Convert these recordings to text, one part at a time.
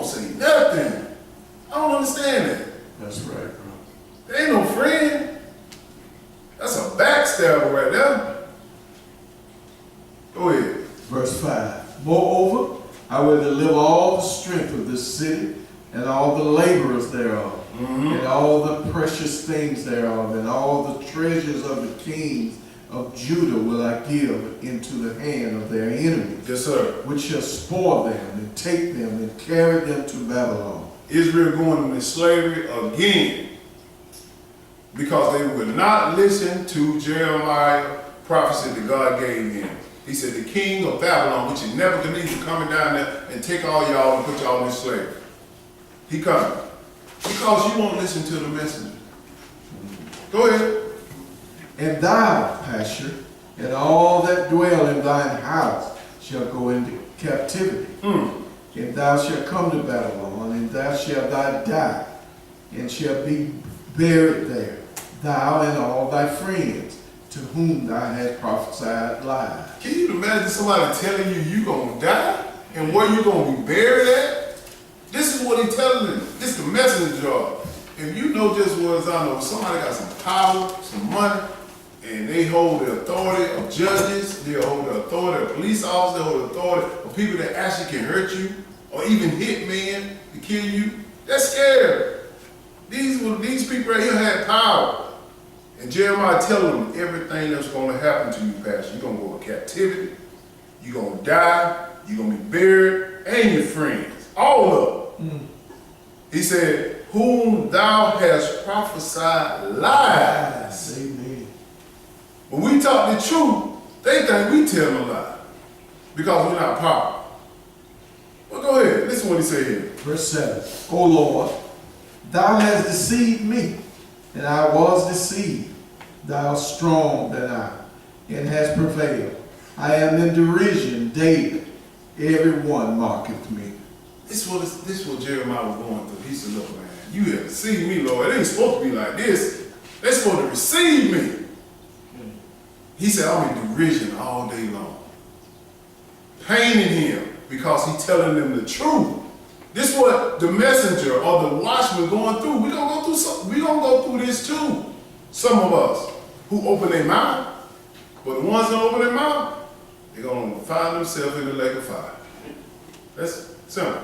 say nothing. I don't understand that. That's right, bro. There ain't no friend. That's a backstabber right there. Go ahead. Verse 5. Moreover, I will deliver all the strength of this city, and all the laborers thereof, and all the precious things thereof, and all the treasures of the kings of Judah will I give into the hand of their enemies. Yes, sir. Which shall spoil them, and take them, and carry them to Babylon. Israel going into slavery again because they would not listen to Jeremiah's prophecy that God gave him. He said the king of Babylon, which is Nebuchadnezzar, coming down there and take all y'all and put y'all in slavery. He coming. Because you won't listen to the messenger. Go ahead. And thou, Pashur, and all that dwell in thine house shall go into captivity. And thou shalt come to Babylon, and thou shalt die, and shalt be buried there, thou and all thy friends, to whom thou hast prophesied lies. Can you imagine somebody telling you gonna die and where you gonna be buried at? This is what he's telling them. This is the messenger job. If you know just what I know, somebody got some power, some money, and they hold the authority of judges, they hold the authority of police officers, they hold the authority of people that actually can hurt you, or even hit men to kill you, that's scary. These people right here had power. And Jeremiah telling them everything that's going to happen to you, Pastor. You're going to go in captivity, you're going to die, you're going to be buried, and your friends, all of them. He said, whom thou hast prophesied lies. Amen. When we talk the truth, they think we tell them a lie because we're not powerful. Well, go ahead. Listen to what he said here. Verse 7. O Lord, thou hast deceived me, and I was deceived. Thou art strong than I, and hast prevailed. I am in derision daily. Every one mocketh me. This is what Jeremiah was going through. He said, look, man, you have deceived me, Lord. It ain't supposed to be like this. They're supposed to receive me. He said, I'm in derision all day long. Paining him because he's telling them the truth. This is what the messenger or the watchman going through. We're gonna go through this too. Some of us who open their mouth, but the ones that open their mouth, they're gonna find themselves in the lake of fire. That's simple.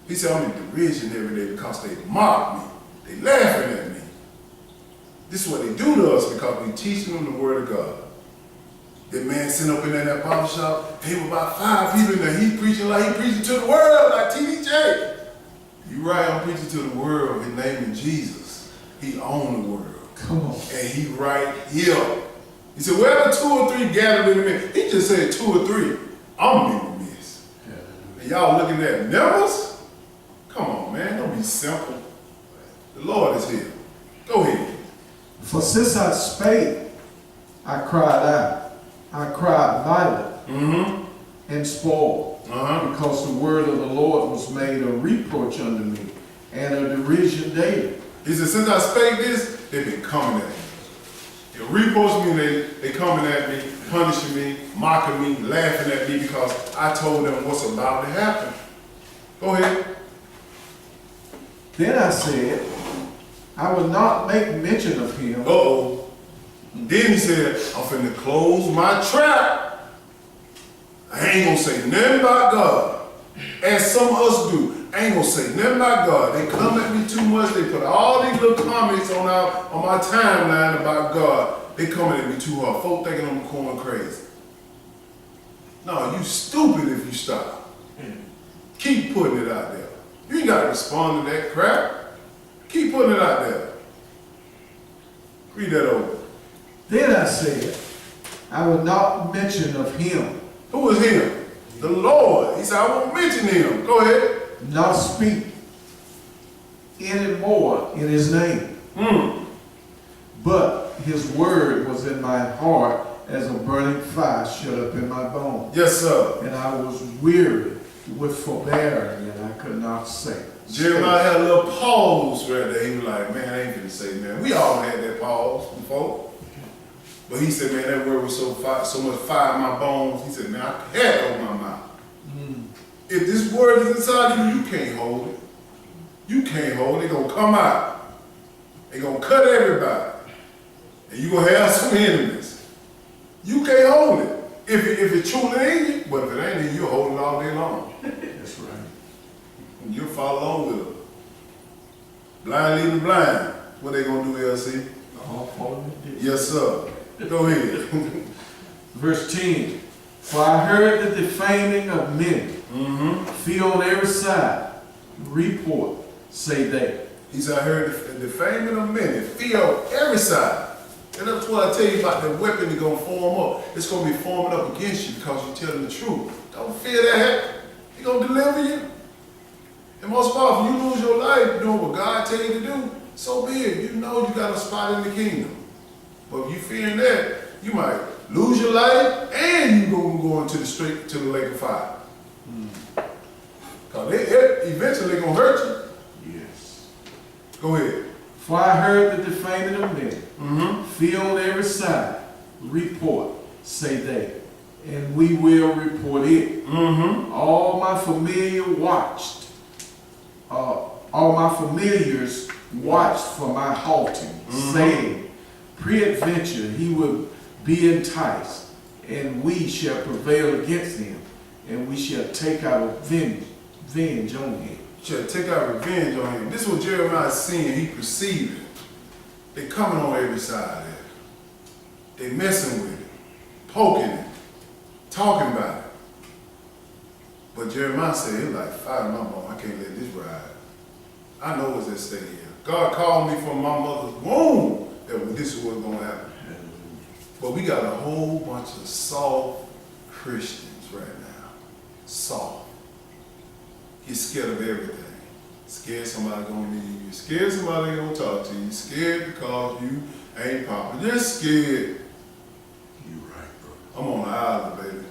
He said, I'm in derision every day because they mock me. They laughing at me. This is what they do to us because we teaching them the word of God. That man sitting up in that barber shop, there were about 5 people in there. He preaching like he preaching to the world, like TDJ. You right, I'm preaching to the world. His name is Jesus. He owned the world. Come on. And he right here. He said, wherever 2 or 3 gathered in the midst. He just said 2 or 3. I'm in the midst. And y'all looking at numbers? Come on, man. Don't be simple. The Lord is here. Go ahead. For since I spake, I cried out. I cried violent and spoiled, because the word of the Lord was made a reproach unto me and a derision daily. He said, since I spake this, they've been coming at me. They reproach me, they coming at me, punishing me, mocking me, laughing at me because I told them what's about to happen. Go ahead. Then I said, I will not make mention of him. Uh-oh. Then he said, I'm finna close my trap. I ain't gonna say nothing about God. As some of us do. I ain't gonna say nothing about God. They come at me too much. They put all these little comments on my timeline about God. They coming at me too hard. Folk thinking I'm going crazy. No, you stupid if you stop. Keep putting it out there. You ain't gotta respond to that crap. Keep putting it out there. Read that over. Then I said, I will not mention of him. Who is him? The Lord. He said, I won't mention him. Go ahead. Not speak any more in his name. But his word was in my heart as a burning fire shut up in my bones. Yes, sir. And I was weary with forbearing, and I could not say. Jeremiah had a little pause right there. He was like, man, I ain't gonna say man. We all had that pause before. But he said, man, that word was so much fire in my bones. He said, man, I had to open my mouth. If this word is inside of you, you can't hold it. You can't hold it. It's going to come out. It's going to cut everybody. And you're going to have some enemies. You can't hold it. If it's truly in you, but if it ain't in you, you'll hold it all day long. That's right. And you'll follow along with it. Blind leading the blind. What they going to do, LC? All falling in ditch. Yes, sir. Go ahead. Verse 10. For I heard the defaming of many, feel on every side, report, say they. He said, I heard the defaming of many, feel every side. And that's what I tell you about the weapon that's going to form up. It's going to be forming up against you because you're telling the truth. Don't fear that. He's going to deliver you. And most of all, if you lose your life doing what God tell you to do, so be it. You know you got a spot in the kingdom. But if you fearing that, you might lose your life and you go into the lake of fire. Because eventually they're going to hurt you. Yes. Go ahead. For I heard the defaming of many, feel on every side, report, say they, and we will report it. All my familiar watched, all my familiars watched for my halting, saying, peradventure he will be enticed, and we shall prevail against him, and we shall take our revenge on him. Shall take our revenge on him. This is what Jeremiah is seeing. He perceiving. They coming on every side there. They messing with it, poking it, talking about it. But Jeremiah said, it's like fire in my bone. I can't let this ride. I know what's at stake here. God called me from my mother's womb that this is what's going to happen. But we got a whole bunch of soft Christians right now. Soft. You're scared of everything. Scared somebody gonna leave you. Scared somebody gonna talk to you. Scared because you ain't popular. Just scared. You right, bro. I'm on the island, baby.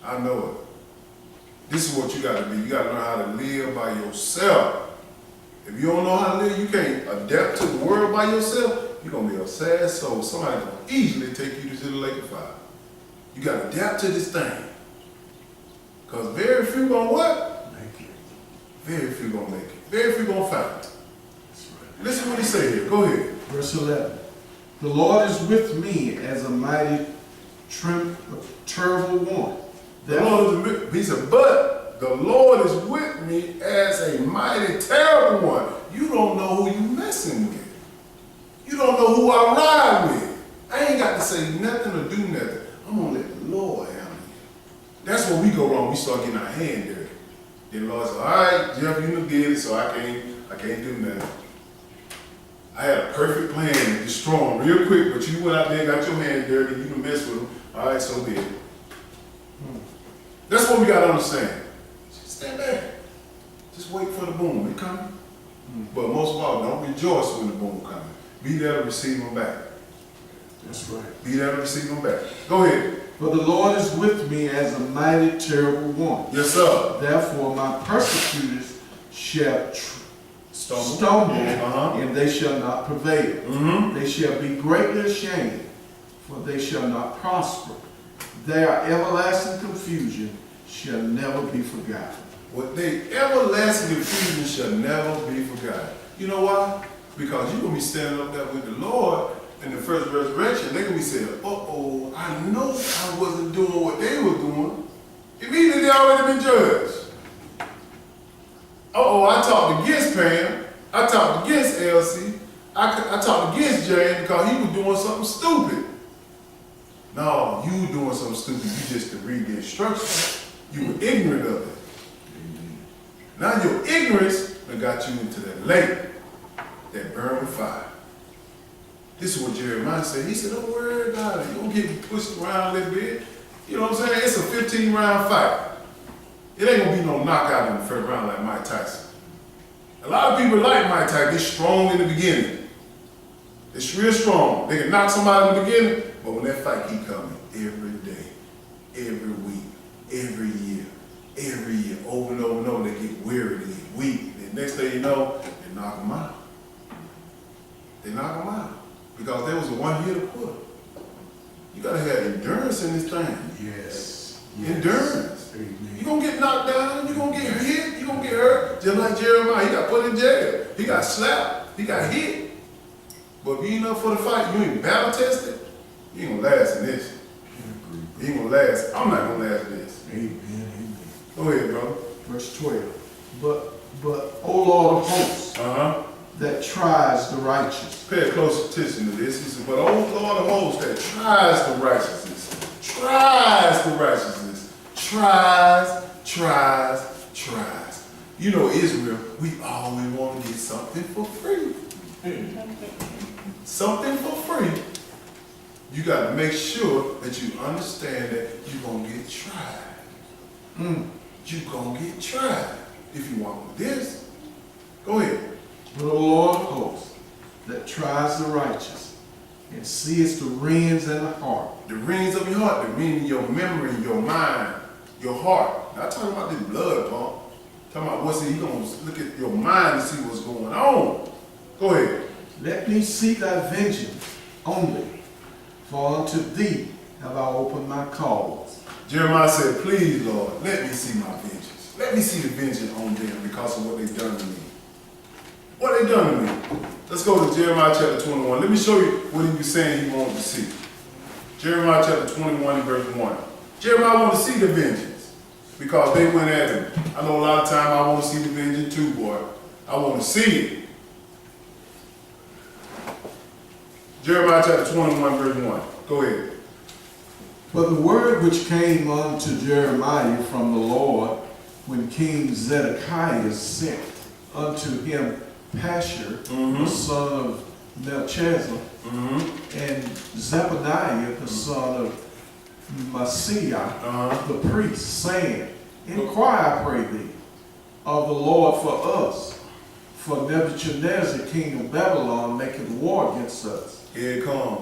I know it. This is what you gotta be. You gotta learn how to live by yourself. If you don't know how to live, you can't adapt to the world by yourself, you're gonna be a sad soul. Somebody gonna easily take you to the lake of fire. You gotta adapt to this thing. Because very few gonna what? Very few gonna make it. Very few gonna fight. That's right. Listen what he said here. Go ahead. Verse 11. The Lord is with me as a mighty, terrible one. The Lord is with me. He said, but the Lord is with me as a mighty, terrible one. You don't know who you messing with. You don't know who I ride with. I ain't got to say nothing or do nothing. I'm gonna let the Lord handle you. That's where we go wrong. We start getting our hand dirty. Then the Lord said, all right, Jeff, you done did it, so I can't do nothing. I had a perfect plan to destroy him real quick, but you went out there, got your hand dirty, you done messed with him. All right, so be it. That's what we got to understand. Just stand back. Just wait for the boom. It coming. But most of all, don't rejoice when the boom coming. Be there to receive him back. That's right. Be there to receive him back. Go ahead. For the Lord is with me as a mighty, terrible one. Yes, sir. Therefore my persecutors shall stumble and they shall not prevail. They shall be greatly ashamed, for they shall not prosper. Their everlasting confusion shall never be forgotten. What they everlasting confusion shall never be forgotten. You know why? Because you're going to be standing up there with the Lord in the first resurrection. They're going to be saying, uh-oh, I know I wasn't doing what they were doing. Immediately they already been judged. Uh-oh, I talked against Pam. I talked against Elsie. I talked against Jay because he was doing something stupid. No, you were doing something stupid. You just to read the instructions. You were ignorant of it. Now your ignorance that got you into that lake that burned with fire. This is what Jeremiah said. He said, don't worry about it. You're going to get pushed around a little bit. You know what I'm saying? It's a 15-round fight. It ain't going to be no knockout in the first round like Mike Tyson. A lot of people like Mike Tyson. They're strong in the beginning. It's real strong. They can knock somebody in the beginning, but when that fight keep coming every day, every week, every year, over and over and over, they get weary, they get weak. The next thing you know, they knock them out. They knock them out. Because there was a one-hitter quitter. You got to have endurance in this thing. Yes. Endurance. Amen. You're going to get knocked down. Just like Jeremiah, he got put in jail. He got slapped. He got hit. But if you ain't up for the fight, you ain't battle tested, you ain't gonna last in this. You ain't gonna last. I'm not gonna last in this. Amen, amen. Go ahead, bro. Verse 12. But, O Lord of hosts, that tries the righteous. Pay close attention to this. He said, but O Lord of hosts that tries the righteousness. Tries the righteousness. Tries. You know, Israel, we always want to get something for free. Something for free. You got to make sure that you understand that you're going to get tried. You're going to get tried. If you want this, go ahead. But O Lord of hosts, that tries the righteous, and seest the reins and the heart. The reins of your heart, the reins of your memory, your mind, your heart. Not talking about this blood pump. Talking about what's in, you're going to look at your mind and see what's going on. Go ahead. Let me see thy vengeance only, for unto thee have I opened my cause. Jeremiah said, please, Lord, let me see my vengeance. Let me see the vengeance on them because of what they've done to me. What they done to me? Let's go to Jeremiah chapter 21. Let me show you what he was saying he wanted to see. Jeremiah chapter 21 and verse 1. Jeremiah wanted to see the vengeance because they went at him. I know a lot of time I want to see the vengeance too, boy. I want to see it. Jeremiah chapter 21 verse 1. Go ahead. But the word which came unto Jeremiah from the Lord, when King Zedekiah sent unto him Pashur, the son of Belshazzar, and Zephaniah, the son of Maaseiah, the priest, saying, Inquire, I pray thee, of the Lord for us, for Nebuchadnezzar, king of Babylon, maketh war against us. Here it comes.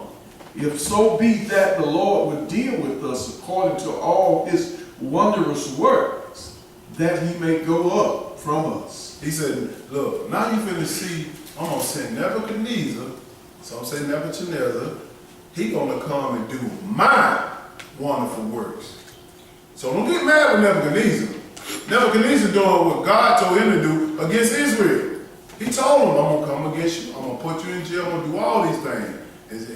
If so be that the Lord would deal with us according to all his wondrous works, that he may go up from us. He said, look, now you finna see, I'm going to send Nebuchadnezzar, so I'm saying Nebuchadnezzar, he going to come and do my wonderful works. So don't get mad with Nebuchadnezzar. Nebuchadnezzar doing what God told him to do against Israel. He told him, I'm going to come against you, I'm going to put you in jail, I'm going to do all these things.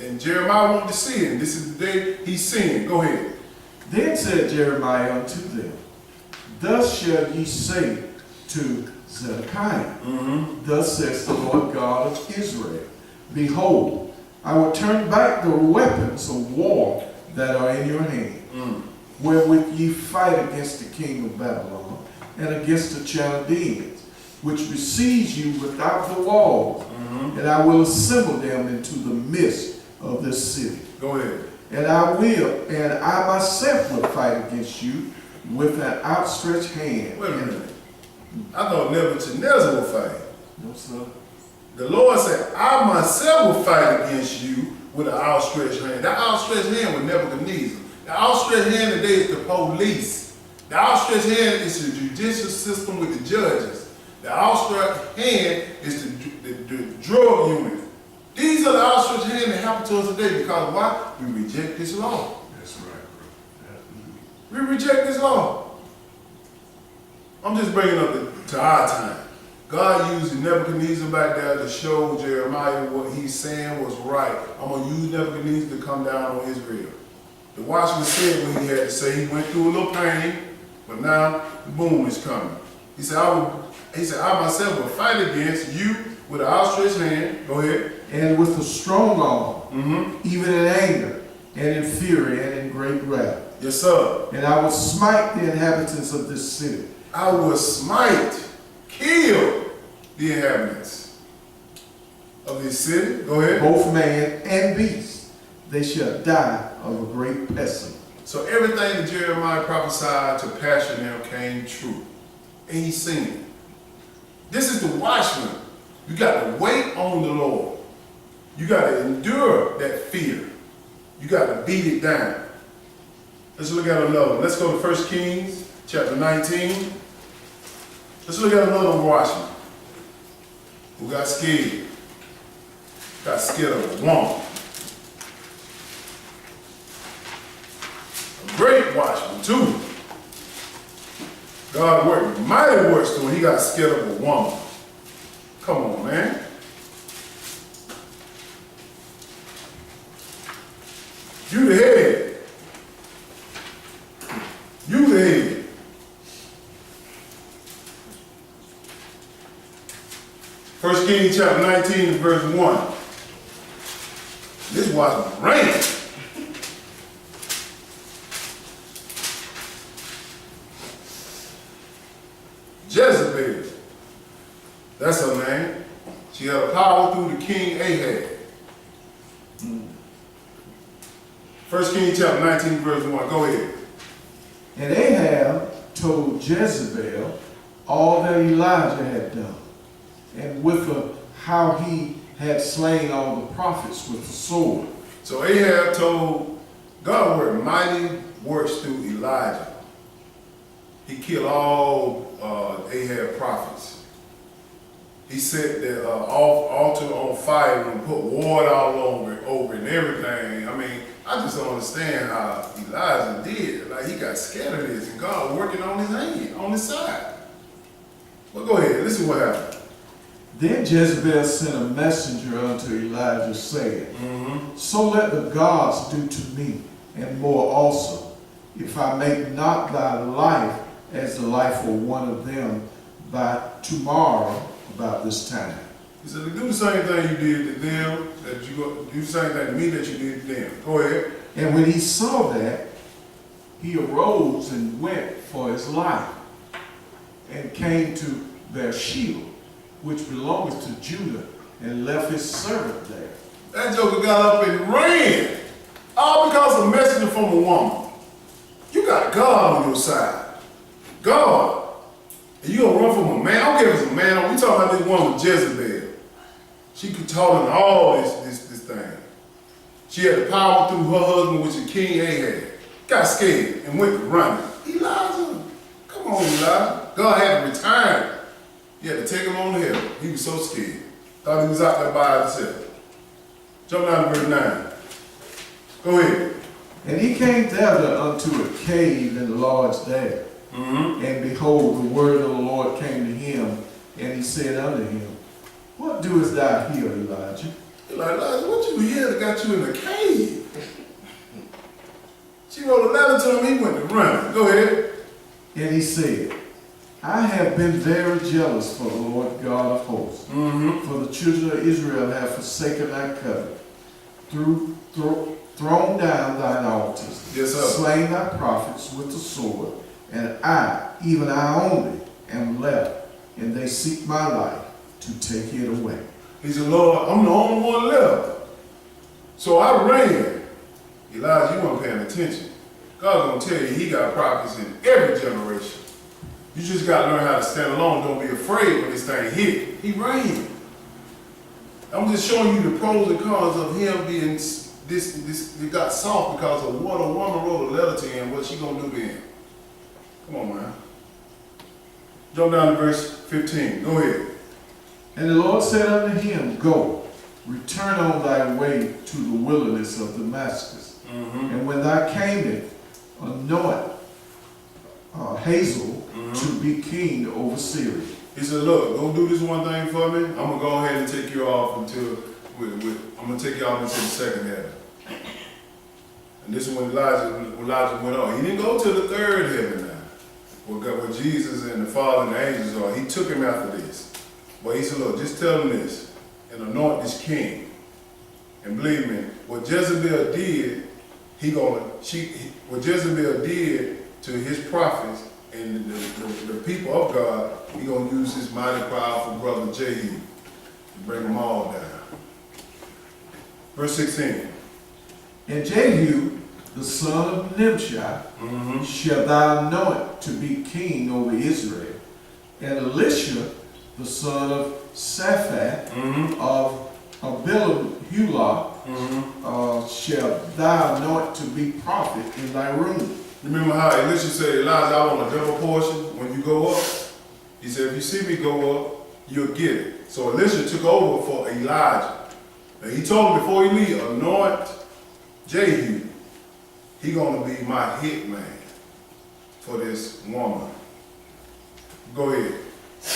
And Jeremiah wanted to see it, and this is the day he's seeing. Go ahead. Then said Jeremiah unto them, Thus shall ye say to Zedekiah, Thus says the Lord God of Israel, Behold, I will turn back the weapons of war that are in your hand, wherewith ye fight against the king of Babylon, and against the Chaldeans, which besiege you without the walls, and I will assemble them into the midst of this city. Go ahead. And I myself will fight against you with an outstretched hand. Wait a minute. I thought Nebuchadnezzar would fight. No, sir. The Lord said, I myself will fight against you with an outstretched hand. That outstretched hand was Nebuchadnezzar. The outstretched hand today is the police. The outstretched hand is the judicial system with the judges. The outstretched hand is the drug unit. These are the outstretched hands that happen to us today because why? We reject this law. That's right, bro. Absolutely. We reject this law. I'm just bringing up to our time. God used Nebuchadnezzar back there to show Jeremiah what he's saying was right. I'm going to use Nebuchadnezzar to come down on Israel. The Watchman said what he had to say. He went through a little pain, but now the boom is coming. He said, I myself will fight against you with an outstretched hand. Go ahead. And with a strong arm, even in anger, and in fury, and in great wrath. Yes, sir. And I will smite the inhabitants of this city. I will smite, kill the inhabitants of this city. Go ahead. Both man and beast. They shall die of a great pestilence. So everything that Jeremiah prophesied to Pashur now came true. And he's seen it. This is the watchman. You got to wait on the Lord. You got to endure that fear. You got to beat it down. Let's look at another one. Let's go to 1 Kings chapter 19. Let's look at another watchman who got scared. Got scared of a woman. A great watchman too. God worked mighty works through him. He got scared of a woman. Come on, man. You the head. You the head. First Kings chapter 19 verse 1. This was rain. Jezebel, that's her name. She had a power through the king Ahab. First Kings chapter 19 verse 1, go ahead. And Ahab told Jezebel all that Elijah had done, and how he had slain all the prophets with the sword. So Ahab told God worked mighty works through Elijah. He killed all Ahab prophets. He set the altar on fire and put water all over it and everything. I mean, I just don't understand how Elijah did. Like, he got scared of this, and God working on his hand, on his side. Well, go ahead. Listen what happened. Then Jezebel sent a messenger unto Elijah, saying, So let the gods do to me, and more also, if I make not thy life as the life of one of them by tomorrow about this time. He said, do the same thing you did to them, that you do the same thing to me that you did to them. Go ahead. And when he saw that, he arose and went for his life, and came to Beersheba, which belongs to Judah, and left his servant there. That joker got up and ran, all because of a messenger from a woman. You got God on your side. God. And you gonna run from a man? I don't care if it's a man. We talking about this woman with Jezebel. She could tell him all this thing. She had the power through her husband, which is King Ahab. Got scared and went to running. Elijah, come on, Elijah. God had to retire. You had to take him on the hill. He was so scared. Thought he was out there by himself. Jump down to verse 9. Go ahead. And he came thither unto a cave and lodged there. And behold, the word of the Lord came to him, and he said unto him, What doest thou here, Elijah? You're like, Elijah, what you here that got you in the cave? She wrote a letter to him, he went to run. Go ahead. And he said, I have been very jealous for the Lord God of hosts. For the children of Israel have forsaken thy covenant, thrown down thine altars, yes, sir, slain thy prophets with the sword, and I, even I only, am left, and they seek my life to take it away. He said, Lord, I'm the only one left. So I ran. Elijah, you weren't paying attention. God's going to tell you he got prophets in every generation. You just got to learn how to stand alone. Don't be afraid when this thing hit. He ran. I'm just showing you the pros and cons of him being it got soft because of what a woman wrote a letter to him, what she going to do to him. Come on, man. Jump down to verse 15. Go ahead. And the Lord said unto him, Go, return on thy way to the wilderness of Damascus. And when thou camest, anoint Hazael to be king over Syria. He said, look, go do this one thing for me. I'm going to go ahead and take you off until, I'm going to take you off until the second heaven. And this is when Elijah went on. He didn't go to the third heaven now, where Jesus and the Father and the angels are. He took him after this. But he said, look, just tell him this and anoint this king. And believe me, what Jezebel did, what Jezebel did to his prophets and the people of God, he gonna use his mighty powerful brother Jehu to bring them all down. Verse 16. And Jehu, the son of Nimshi, shall thou anoint to be king over Israel. And Elisha, the son of Shaphat, of Abilam-Hulah, shall thou anoint to be prophet in thy room. Remember how Elisha said, Elijah, I want a double portion when you go up? He said, if you see me go up, you'll get it. So Elisha took over for Elijah. And he told him before he leave, anoint Jehu. He gonna be my hit man for this woman. Go ahead.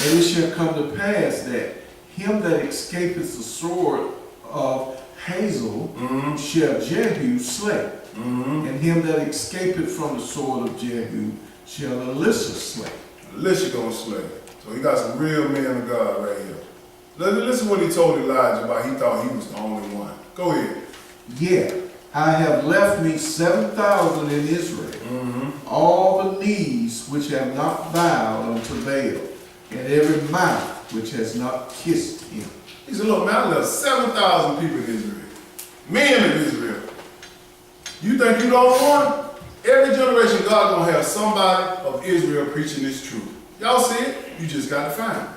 And it shall come to pass that him that escapeth the sword of Hazel shall Jehu slay. And him that escapeth from the sword of Jehu shall Elisha slay. Elisha gonna slay. So he got some real men of God right here. Listen what he told Elijah about he thought he was the only one. Go ahead. Yet I have left me 7,000 in Israel, all the knees which have not bowed unto Baal, and every mouth which has not kissed him. He said, look, man, I left 7,000 people in Israel. Men of Israel. You think you the only one? Every generation, God gonna have somebody of Israel preaching this truth. Y'all see it? You just got to find it.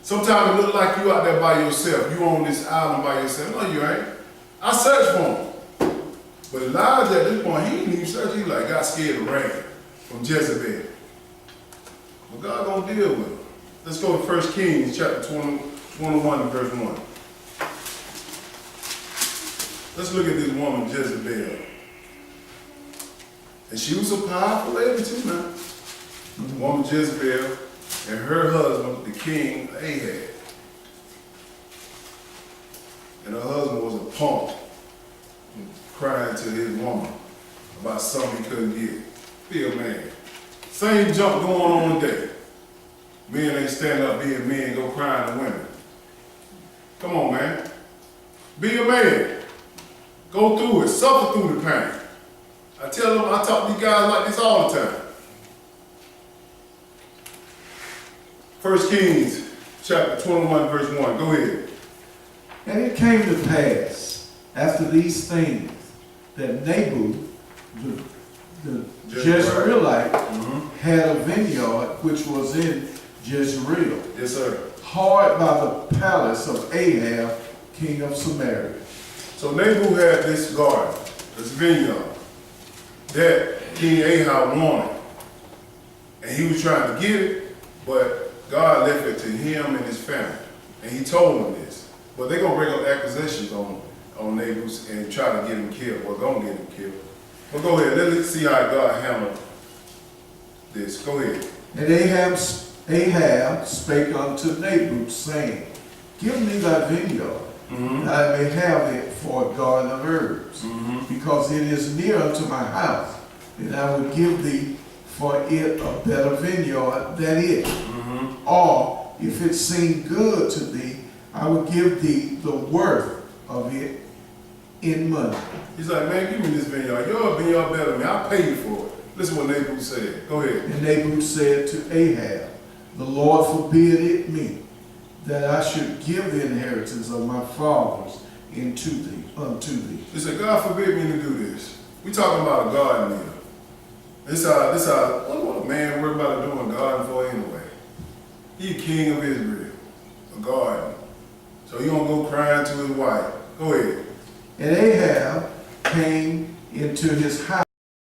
Sometimes it look like you out there by yourself. You on this island by yourself. No, you ain't. I searched for him. But Elijah at this point, he didn't even search. He like got scared of rain from Jezebel. But God gonna deal with him. Let's go to 1 Kings chapter 21 and verse 1. Let's look at this woman, Jezebel. And she was a powerful lady too now. The woman Jezebel and her husband, the king Ahab. And her husband was a punk, crying to his woman about something he couldn't get. Be a man. Same jump going on today. Men ain't stand up being men, go crying to women. Come on, man. Be a man. Go through it, suffer through the pain. I tell them, I talk to these guys like this all the time. 1 Kings chapter 21, verse 1. Go ahead. And it came to pass, after these things, that Nabu, the Jezreelite, had a vineyard which was in Jezreel. Yes, sir. Hard by the palace of Ahab, king of Samaria. So Nabu had this garden, this vineyard, that King Ahab wanted. And he was trying to get it, but God left it to him and his family. And he told them this. But they're going to bring up accusations on Nabu and try to get him killed. Well, going to get him killed. But go ahead, let's see how God handled this. Go ahead. And Ahab spake unto Nabu, saying, Give me thy vineyard, that I may have it for a garden of herbs, because it is near unto my house, and I will give thee for it a better vineyard than it. Or, if it seem good to thee, I will give thee the worth of it in money. He's like, man, give me this vineyard. Your vineyard better than me. I'll pay you for it. Listen what Nabu said. Go ahead. And Nabu said to Ahab, The Lord forbid it me, that I should give the inheritance of my fathers unto thee. He said, God forbid me to do this. We talking about a garden here. This how, what a man worried about doing a garden for anyway? He king of Israel, a garden. So he gonna go crying to his wife. Go ahead. And Ahab came into his house.